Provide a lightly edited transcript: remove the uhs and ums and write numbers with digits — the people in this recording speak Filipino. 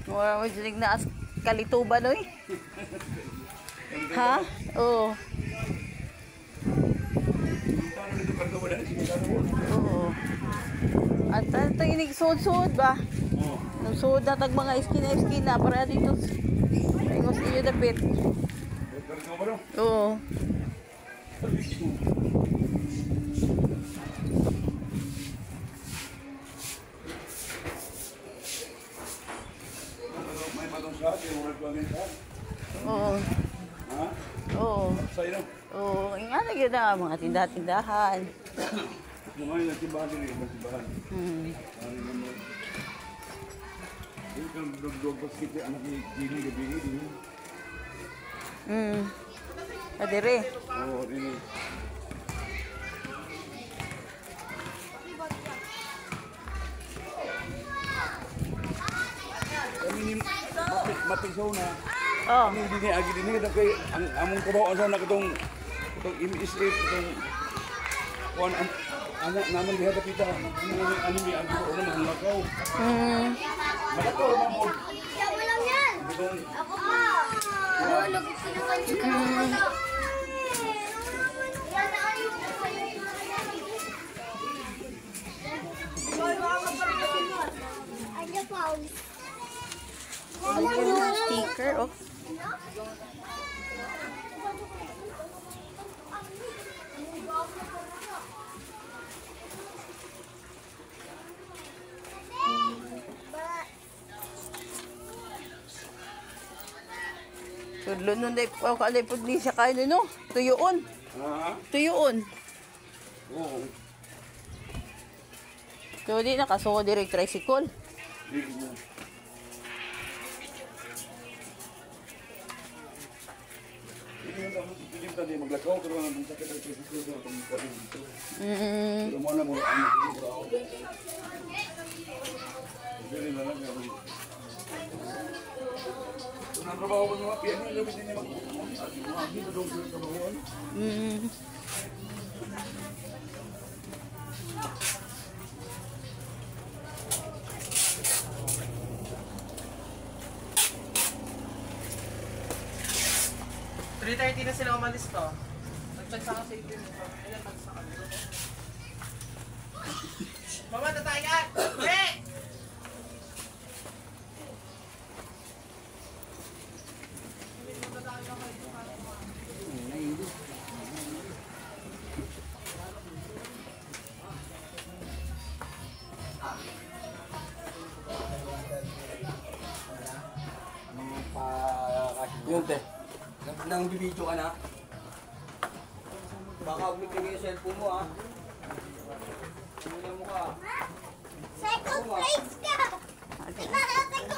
Mura mo dyan na kalituban, oy. Ha? Oo. Oo. At ito inig-sud-sud ba? Nagsuod na tag mga iskina para dito. Ingos iyo dapit. Oo. May matong sa atin, mura ko ang Oo. ha? Oo. Sa'yo na. Oo. Nga na yun na mga tindahan-tindahan. Kumain na timbahan din, timbahan. Ano naman. Yung kang dog basket, anak ni Gini, gabi ini. Adere. Oo, ini. Kami ni mapisaw na. Oh. Kami din ni agi din ni kay ang among kabaw sa na katong MSA katong kuan anak naman diha dapita. Ano ni agi ko na mahalakaw. Malakaw man mo. Siya mo lang yan. Ako pa. Ano, kinukan siya ka lang. Yan na ayun. Ayan pa. Sticker, oh. Tudlo nun day pa kalipod ni siya kayo no. Tuyoon. Ha? Tuyoon. Oo. So di nakasuko direct tricycle. Di mo. Hindi tadi maglakaw pero nang sakit ang physical na pagkain dito. Pero mo na mo ang bro. Dili na lang ako. Nang trabaho ko mga piano gabi din mag. Hindi ko dong trabaho. $3.30 na sila umalis to. Nag-chat sa kasi ito. Ilan pag sa kanila. Mama, tatayan! Hey! Yun, te. Nang bibidyo ka na. Baka umitigay yung cellphone mo, ha? Tumula mo ka. Second place ka. Tingnan natin kung